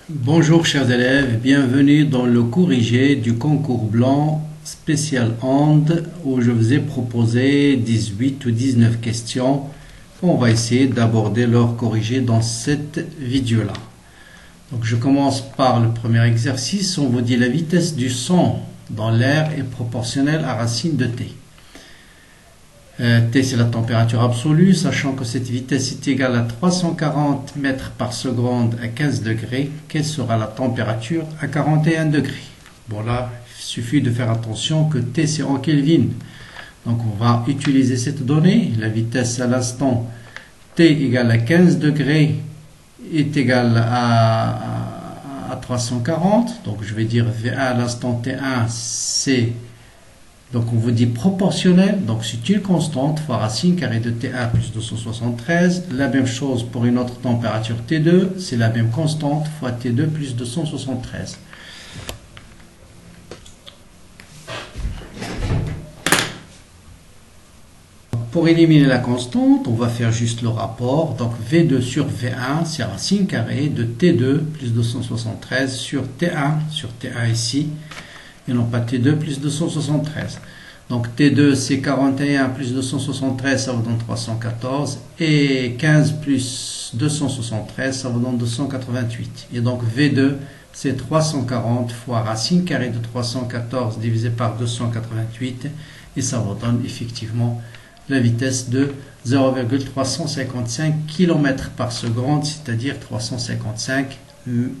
Bonjour chers élèves, bienvenue dans le corrigé du concours blanc spécial Andes où je vous ai proposé 18 ou 19 questions. On va essayer d'aborder leur corrigé dans cette vidéo-là. Donc je commence par le premier exercice. On vous dit la vitesse du son dans l'air est proportionnelle à racine de t. T c'est la température absolue, sachant que cette vitesse est égale à 340 mètres par seconde à 15 degrés. Quelle sera la température à 41 degrés? Bon là, il suffit de faire attention que T c'est en Kelvin. Donc on va utiliser cette donnée. La vitesse à l'instant T égale à 15 degrés est égale à 340. Donc je vais dire V1 à l'instant T1 c'est... Donc on vous dit proportionnel, donc c'est une constante fois racine carrée de T1 plus 273. La même chose pour une autre température T2, c'est la même constante fois T2 plus 273. Pour éliminer la constante, on va faire juste le rapport. Donc V2 sur V1, c'est racine carrée de T2 plus 273 sur T1 ici. Et non pas T2 plus 273. Donc T2 c'est 41 plus 273, ça vous donne 314. Et 15 plus 273, ça vous donne 288. Et donc V2 c'est 340 fois racine carrée de 314 divisé par 288. Et ça vous donne effectivement la vitesse de 0,355 km par seconde, c'est-à-dire 355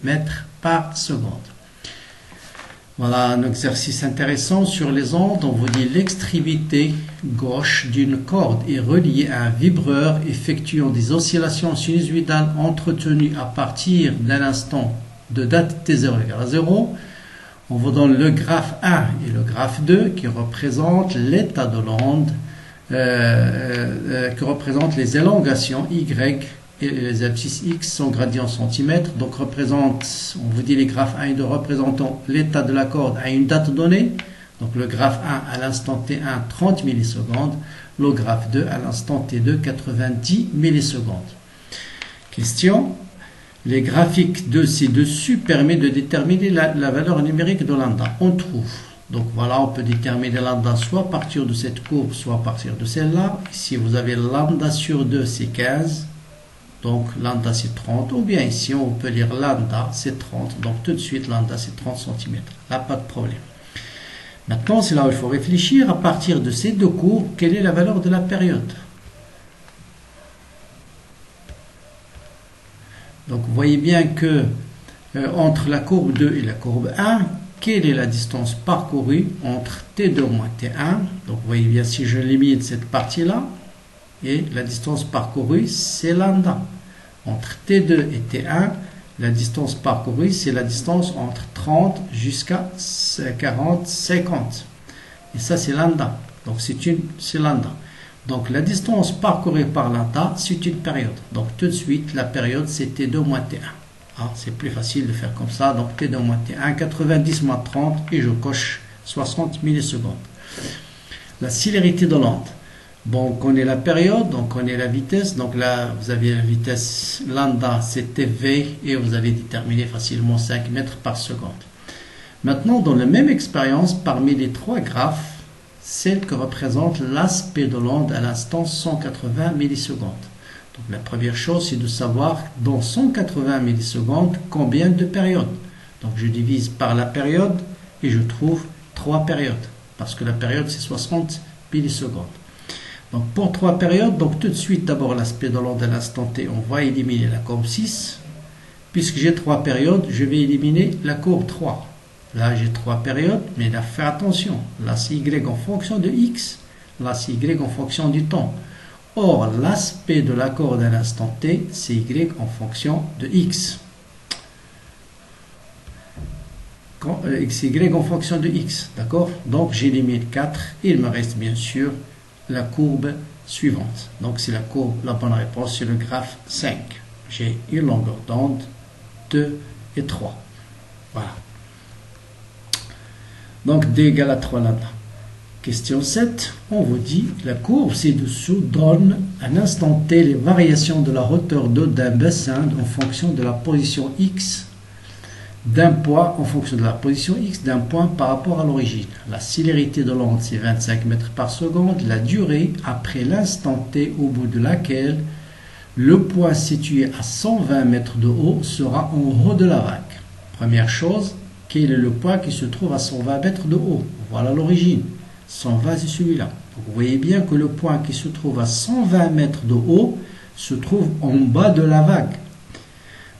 mètres par seconde. Voilà un exercice intéressant sur les ondes. On vous dit l'extrémité gauche d'une corde est reliée à un vibreur effectuant des oscillations sinusoïdales entretenues à partir d'un instant de date t0 égale à 0. On vous donne le graphe 1 et le graphe 2 qui représentent l'état de l'onde, qui représentent les élongations y et les abscisses x sont gradiées en centimètres. Donc on vous dit les graphes 1 et 2 représentant l'état de la corde à une date donnée. Donc le graphe 1 à l'instant t1 30 millisecondes, le graphe 2 à l'instant t2 90 millisecondes. Question. Les graphiques de ci-dessus permettent de déterminer la valeur numérique de lambda. On trouve. Donc voilà, on peut déterminer lambda soit à partir de cette courbe, soit à partir de celle-là. Ici vous avez lambda sur 2 c'est 15. Donc lambda c'est 30, ou bien ici on peut lire lambda c'est 30, donc tout de suite lambda c'est 30 cm. Là pas de problème. Maintenant c'est là où il faut réfléchir, à partir de ces deux courbes, quelle est la valeur de la période? Donc vous voyez bien que entre la courbe 2 et la courbe 1, quelle est la distance parcourue entre T2 moins T1? Donc vous voyez bien si je limite cette partie-là, et la distance parcourue, c'est lambda. Entre T2 et T1, la distance parcourue, c'est la distance entre 30 jusqu'à 40, 50. Et ça, c'est lambda. Donc, c'est lambda. Donc, la distance parcourue par lambda, c'est une période. Donc, tout de suite, la période, c'est T2 moins T1. Ah, c'est plus facile de faire comme ça. Donc, T2 moins T1, 90 moins 30, et je coche 60 millisecondes. La célérité de l'onde. Bon, on connaît la période, on connaît la vitesse. Donc là, vous avez la vitesse lambda, c'était V, et vous avez déterminé facilement 5 mètres par seconde. Maintenant, dans la même expérience, parmi les trois graphes, celle que représente l'aspect de l'onde à l'instant 180 millisecondes. Donc la première chose, c'est de savoir dans 180 millisecondes combien de périodes. Donc je divise par la période et je trouve 3 périodes, parce que la période c'est 60 millisecondes. Donc pour 3 périodes, donc tout de suite d'abord l'aspect de l'onde à l'instant t, on va éliminer la courbe 6. Puisque j'ai 3 périodes, je vais éliminer la courbe 3. Là j'ai 3 périodes, mais là fais attention, là c'est y en fonction de x, là c'est y en fonction du temps. Or l'aspect de la corde à l'instant t, c'est y en fonction de x. C'est y en fonction de x, d'accord? Donc j'élimine 4, et il me reste bien sûr la courbe suivante. Donc c'est la bonne réponse, c'est le graphe 5. J'ai une longueur d'onde 2 et 3. Voilà. Donc d égale à 3 lambda. Question 7, on vous dit la courbe ci-dessous donne à un instant t les variations de la hauteur d'eau d'un bassin en fonction de la position x d'un point en fonction de la position x d'un point par rapport à l'origine. La célérité de l'onde c'est 25 mètres par seconde. La durée après l'instant t au bout de laquelle le point situé à 120 mètres de haut sera en haut de la vague. Première chose, quel est le point qui se trouve à 120 mètres de haut? Voilà l'origine. 120 c'est celui-là. Vous voyez bien que le point qui se trouve à 120 mètres de haut se trouve en bas de la vague.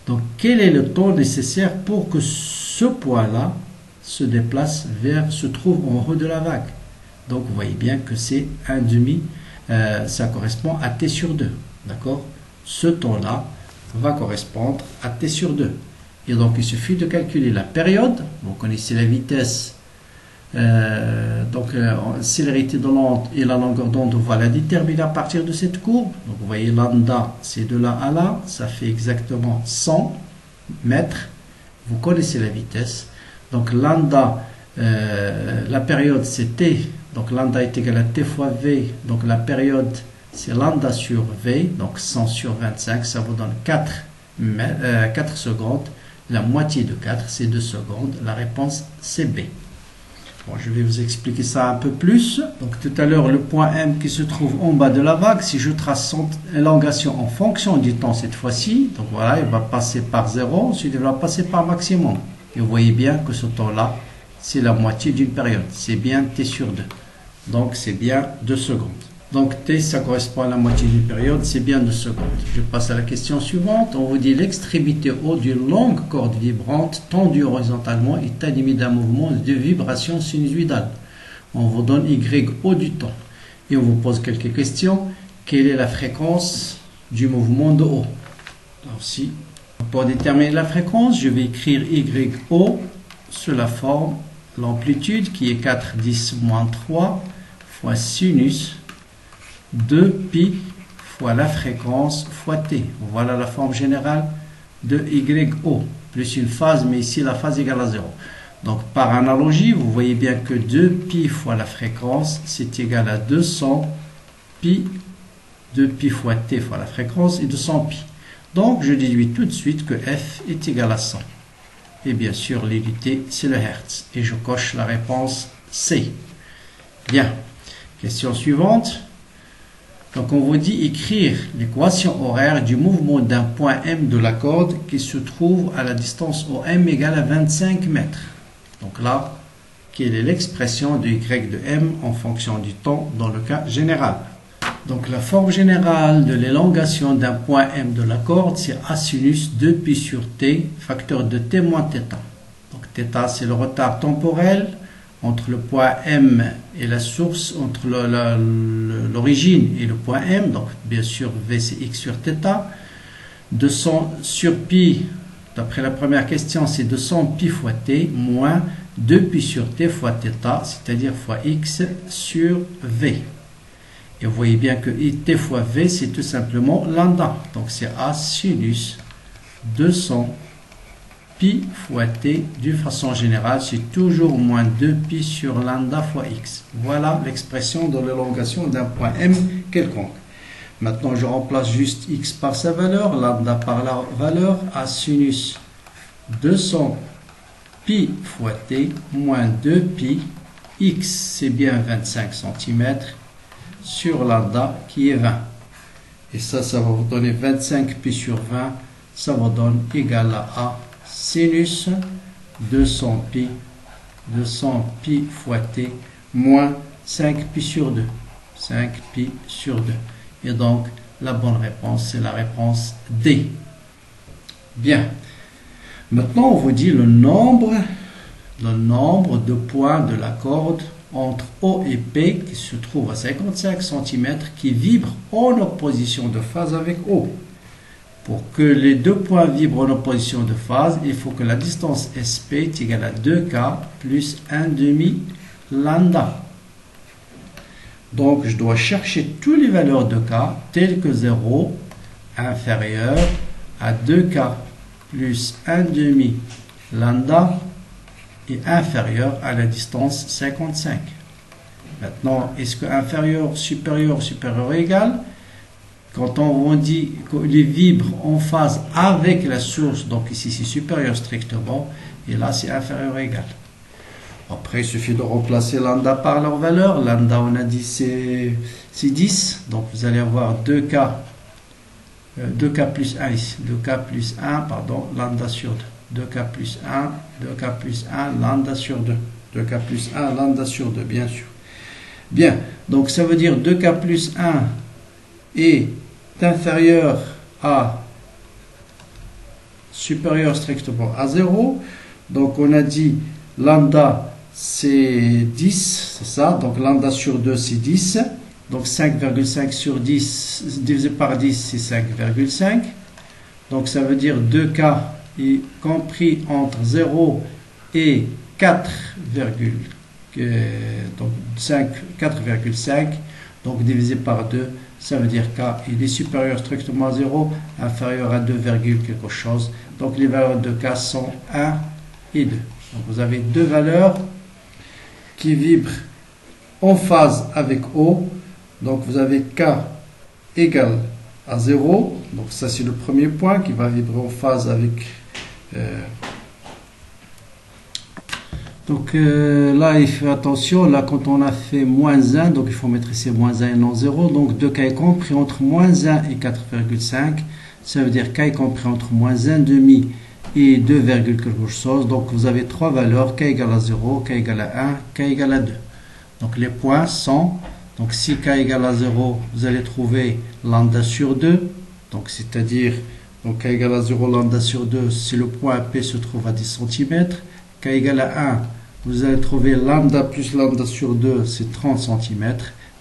Donc quel est le temps nécessaire pour que ce point-là se déplace se trouve en haut de la vague? Donc vous voyez bien que c'est 1,5, ça correspond à t sur 2. D'accord? Ce temps-là va correspondre à t sur 2. Et donc il suffit de calculer la période. Vous connaissez la vitesse, célérité de l'onde et la longueur d'onde, on va la déterminer à partir de cette courbe. Donc vous voyez lambda, c'est de là à là, ça fait exactement 100 mètres. Vous connaissez la vitesse. Donc lambda, la période c'est t. Donc lambda est égal à t fois v. Donc la période c'est lambda sur v. Donc 100 sur 25, ça vous donne 4 secondes. La moitié de 4, c'est 2 secondes. La réponse, c'est B. Bon, je vais vous expliquer ça un peu plus. Donc, tout à l'heure, le point M qui se trouve en bas de la vague, si je trace son élongation en fonction du temps cette fois-ci, donc voilà, il va passer par 0, ensuite il va passer par maximum. Et vous voyez bien que ce temps-là, c'est la moitié d'une période. C'est bien T sur 2. Donc, c'est bien 2 secondes. Donc T, ça correspond à la moitié d'une période, c'est bien 2 secondes. Je passe à la question suivante. On vous dit l'extrémité haute d'une longue corde vibrante tendue horizontalement est animée d'un mouvement de vibration sinusoïdale. On vous donne Y haut du temps. Et on vous pose quelques questions. Quelle est la fréquence du mouvement de haut? Alors, pour déterminer la fréquence, je vais écrire Y haut sous la forme l'amplitude qui est 4 10 moins 3 fois sinus 2pi fois la fréquence fois t. Voilà la forme générale de YO. Plus une phase, mais ici la phase égale à 0. Donc par analogie, vous voyez bien que 2pi fois la fréquence, c'est égal à 200 pi, 2pi fois t fois la fréquence et 200 pi. Donc je déduis tout de suite que f est égal à 100. Et bien sûr, l'unité, c'est le Hertz. Et je coche la réponse C. Bien. Question suivante. Donc on vous dit écrire l'équation horaire du mouvement d'un point M de la corde qui se trouve à la distance OM égale à 25 mètres. Donc là, quelle est l'expression de Y de M en fonction du temps dans le cas général? Donc la forme générale de l'élongation d'un point M de la corde, c'est A sinus 2pi sur T, facteur de T moins θ. Donc θ, c'est le retard temporel entre le point M et la source, entre l'origine et le point M, donc bien sûr V c'est X sur θ. 200 sur pi, d'après la première question, c'est 200 pi fois T moins 2pi sur T fois θ, c'est-à-dire fois X sur V. Et vous voyez bien que T fois V, c'est tout simplement lambda. Donc c'est A sinus 200 pi fois t, d'une façon générale, c'est toujours moins 2pi sur lambda fois x. Voilà l'expression de l'élongation d'un point M quelconque. Maintenant, je remplace juste x par sa valeur, lambda par la valeur, A sinus 200 pi fois t moins 2pi, x c'est bien 25 cm, sur lambda qui est 20. Et ça va vous donner 25 pi sur 20, ça vous donne égal à A sinus 200 pi fois t moins 5 pi sur 2. 5 pi sur 2. Et donc, la bonne réponse, c'est la réponse D. Bien. Maintenant, on vous dit le nombre de points de la corde entre O et P qui se trouve à 55 cm qui vibre en opposition de phase avec O. Pour que les deux points vibrent en opposition de phase, il faut que la distance SP est égale à 2K plus 1,5 lambda. Donc, je dois chercher toutes les valeurs de K telles que 0 inférieur à 2K plus 1,5 lambda est inférieur à la distance 55. Maintenant, est-ce que inférieur, supérieur ou égal? quand on dit qu'il vibre en phase avec la source, donc ici c'est supérieur strictement, et là c'est inférieur ou égal. Après, il suffit de remplacer lambda par leur valeur. Lambda, on a dit c'est 10, donc vous allez avoir 2K plus 1 ici, 2K plus 1, pardon, lambda sur 2. 2K plus 1, 2K plus 1, lambda sur 2. 2K plus 1, lambda sur 2, bien sûr. Bien, donc ça veut dire 2K plus 1 est inférieur à supérieur strictement à 0. Donc on a dit lambda c'est 10, c'est ça. Donc lambda sur 2 c'est 10. Donc 5,5 sur 10 divisé par 10 c'est 5,5. Donc ça veut dire 2K est compris entre 0 et 4,5. Donc divisé par 2, ça veut dire K il est supérieur strictement à 0, inférieur à 2, quelque chose. Donc les valeurs de K sont 1 et 2. Donc vous avez deux valeurs qui vibrent en phase avec O. Donc vous avez K égale à 0. Donc ça c'est le premier point qui va vibrer en phase avec... Donc là il fait attention, là quand on a fait moins 1, donc il faut mettre ici moins 1 et non 0. Donc 2K est compris entre moins 1 et 4,5. Ça veut dire K est compris entre moins 1,5 et 2, quelque chose. Donc vous avez trois valeurs, K égale à 0, K égale à 1, K égale à 2. Donc les points sont, donc si K égale à 0, vous allez trouver lambda sur 2. Donc c'est-à-dire, donc K égale à 0, lambda sur 2, si le point P se trouve à 10 cm. K égale à 1, vous allez trouver lambda plus lambda sur 2, c'est 30 cm.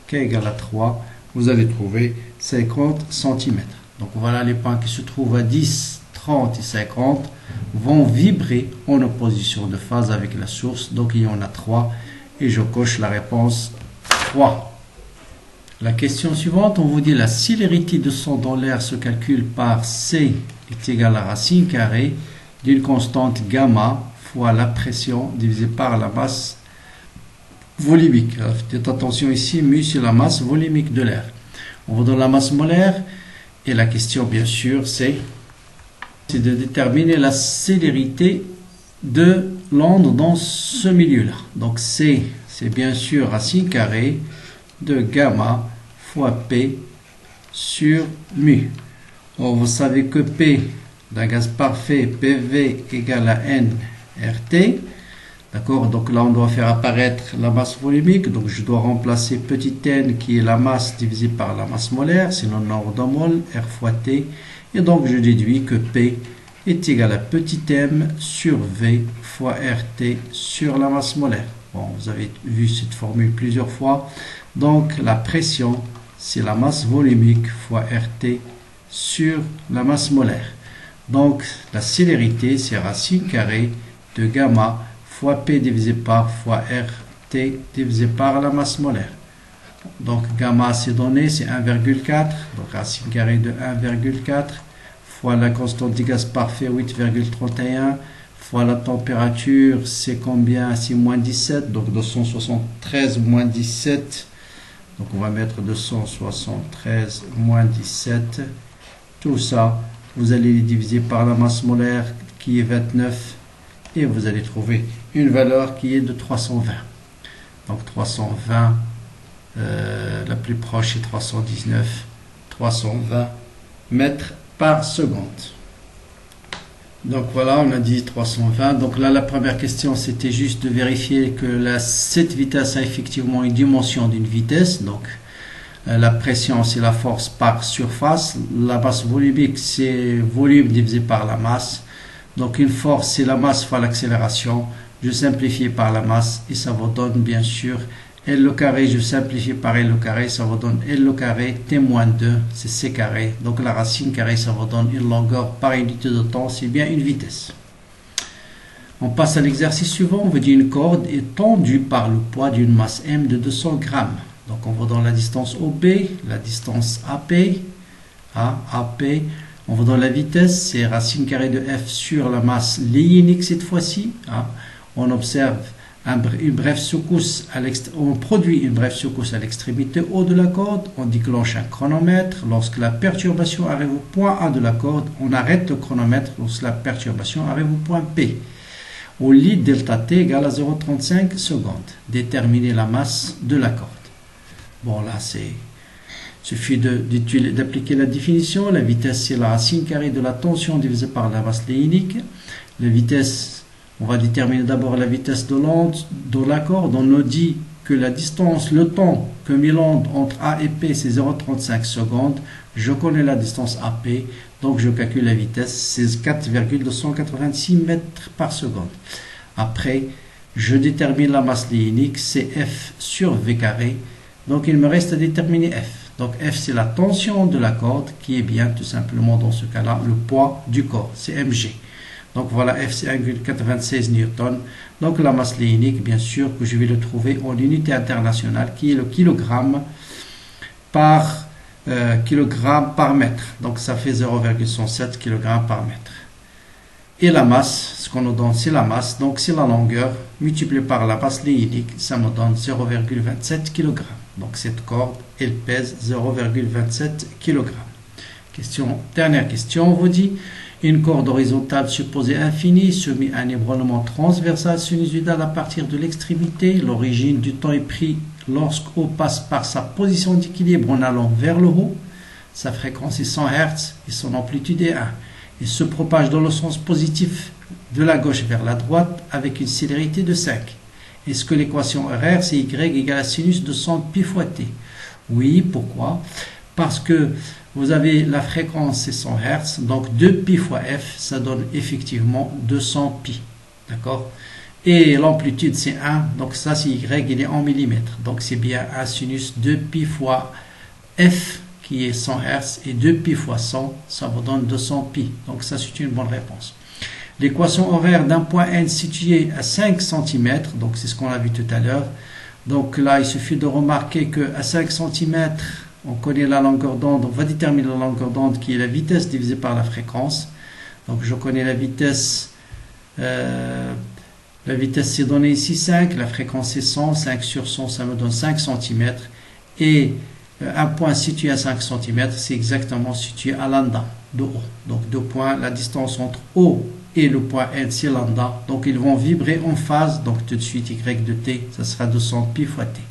K égale à 3, vous allez trouver 50 cm. Donc voilà les points qui se trouvent à 10, 30 et 50 vont vibrer en opposition de phase avec la source. Donc il y en a 3 et je coche la réponse 3. La question suivante, on vous dit la célérité de son dans l'air se calcule par C est égal à racine carrée d'une constante gamma fois la pression divisée par la masse volumique. Faites attention ici, mu c'est la masse volumique de l'air. On vous donne la masse molaire et la question bien sûr c'est de déterminer la célérité de l'onde dans ce milieu-là. Donc C c'est bien sûr racine carrée de gamma fois P sur mu. Or vous savez que P d'un gaz parfait, PV égale à N RT. D'accord, donc là on doit faire apparaître la masse volumique, donc je dois remplacer petit n qui est la masse divisée par la masse molaire, c'est le nombre de mol, R fois T, et donc je déduis que P est égal à petit m sur V fois RT sur la masse molaire. Bon, vous avez vu cette formule plusieurs fois, donc la pression c'est la masse volumique fois RT sur la masse molaire. Donc la célérité c'est racine carrée de gamma fois P divisé par fois RT divisé par la masse molaire. Donc gamma c'est donné, c'est 1,4, donc racine carrée de 1,4 fois la constante du gaz parfait 8,31 fois la température c'est combien? C'est moins 17, donc 273 moins 17, donc on va mettre 273 moins 17, tout ça vous allez les diviser par la masse molaire qui est 29 et vous allez trouver une valeur qui est de 320. Donc 320, la plus proche est 319, 320 mètres par seconde. Donc voilà, on a dit 320. Donc là, la première question, c'était juste de vérifier que cette vitesse a effectivement une dimension d'une vitesse. Donc la pression, c'est la force par surface. La masse volumique, c'est volume divisé par la masse. Donc une force, c'est la masse fois l'accélération. Je simplifie par la masse et ça vous donne bien sûr L au carré. Je simplifie par L au carré, ça vous donne L au carré. T-2, c'est C carré. Donc la racine carrée, ça vous donne une longueur par unité de temps, c'est bien une vitesse. On passe à l'exercice suivant. On veut dire une corde est tendue par le poids d'une masse M de 200 grammes. Donc on vous donne la distance OB, la distance AP, AP. On vous donne la vitesse, c'est racine carrée de F sur la masse linéaire cette fois-ci. On observe une brève secousse on produit une brève secousse à l'extrémité haut de la corde, on déclenche un chronomètre. Lorsque la perturbation arrive au point A de la corde, on arrête le chronomètre lorsque la perturbation arrive au point P. On lit delta T égale à 0,35 secondes. Déterminer la masse de la corde. Bon, là, il suffit d'appliquer la définition. La vitesse, c'est la racine carrée de la tension divisée par la masse lénique. La vitesse, on va déterminer d'abord la vitesse de l'onde de la corde. On nous dit que la distance, le temps que met l'onde entre A et P, c'est 0,35 secondes. Je connais la distance AP, donc je calcule la vitesse, c'est 4,286 mètres par seconde. Après, je détermine la masse lénique, c'est F sur V carré. Donc il me reste à déterminer F. Donc F, c'est la tension de la corde, qui est bien tout simplement dans ce cas-là le poids du corps, c'est mg. Donc voilà, F c'est 1,96 newton. Donc la masse lénique, bien sûr, que je vais le trouver en unité internationale, qui est le kilogramme par mètre. Donc ça fait 0,107 kg par mètre. Et la masse, ce qu'on nous donne, c'est la masse. Donc c'est la longueur multipliée par la masse lénique. Ça me donne 0,27 kg. Donc cette corde, elle pèse 0,27 kg. Dernière question, on vous dit, une corde horizontale supposée infinie soumise à un ébranlement transversal sinusoïdal à partir de l'extrémité. L'origine du temps est prise lorsqu'on passe par sa position d'équilibre en allant vers le haut. Sa fréquence est 100 Hz et son amplitude est 1. Il se propage dans le sens positif de la gauche vers la droite avec une célérité de 5. Est-ce que l'équation horaire c'est y égale à sinus de 100 pi fois t? Oui, pourquoi? Parce que vous avez la fréquence c'est 100 Hz, donc 2 pi fois f, ça donne effectivement 200 pi. D'accord? Et l'amplitude c'est 1, donc ça c'est y, il est en millimètres. Donc c'est bien un sinus 2 pi fois f qui est 100 Hz et 2 pi fois 100, ça vous donne 200 pi. Donc ça c'est une bonne réponse. L'équation horaire d'un point N situé à 5 cm, donc c'est ce qu'on a vu tout à l'heure. Donc là il suffit de remarquer qu'à 5 cm, on connaît la longueur d'onde, on va déterminer la longueur d'onde qui est la vitesse divisée par la fréquence. Donc je connais la vitesse c'est donné ici 5, la fréquence est 100, 5 sur 100 ça me donne 5 cm. Et un point situé à 5 cm, c'est exactement situé à lambda de haut. Donc deux points, la distance entre O et le point N, c'est lambda. Donc ils vont vibrer en phase, donc tout de suite Y de T, ça sera 200 pi fois T.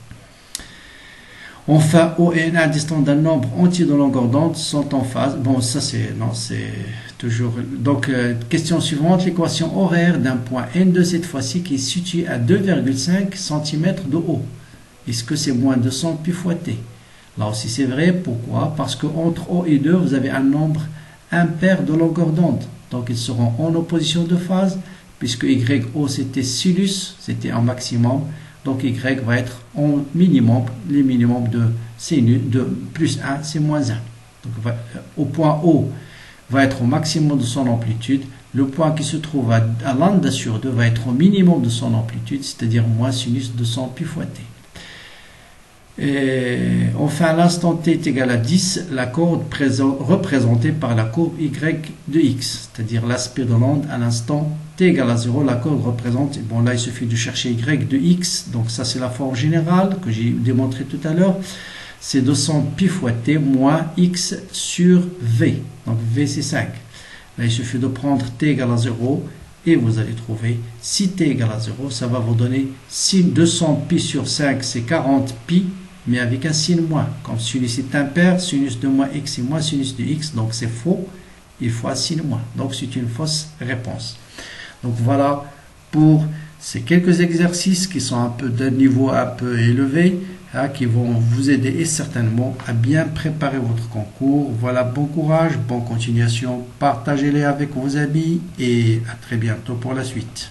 Enfin, O et N, distance d'un nombre entier de longueur d'onde, sont en phase. Bon, ça c'est toujours. Donc, question suivante, l'équation horaire d'un point N2 cette fois-ci qui est situé à 2,5 cm de haut. Est-ce que c'est moins 200 pi fois T? Là aussi c'est vrai, pourquoi? Parce qu'entre O et 2, vous avez un nombre impair de longueur d'onde. Donc ils seront en opposition de phase, puisque YO c'était sinus, c'était un maximum. Donc Y va être en minimum, les minimums de sinus, de plus 1, c'est moins 1. Donc au point O va être au maximum de son amplitude. Le point qui se trouve à lambda sur 2 va être au minimum de son amplitude, c'est-à-dire moins sinus de 100 pi fois T. Et enfin, à l'instant t est égal à 10, la corde représentée par la courbe y de x, c'est-à-dire l'aspect de l'onde à l'instant t égale à 0, la corde représente, bon là il suffit de chercher y de x, donc ça c'est la forme générale que j'ai démontré tout à l'heure, c'est 200 pi fois t moins x sur v, donc v c'est 5. Là il suffit de prendre t égale à 0 et vous allez trouver, si t égale à 0, ça va vous donner 200 pi sur 5, c'est 40 pi, mais avec un signe moins. Comme sinus est impair, sinus de moins x est moins sinus de x, donc c'est faux, il faut un signe moins. Donc c'est une fausse réponse. Donc voilà pour ces quelques exercices qui sont un peu d'un niveau un peu élevé, qui vont vous aider et certainement à bien préparer votre concours. Voilà, bon courage, bonne continuation, partagez-les avec vos amis et à très bientôt pour la suite.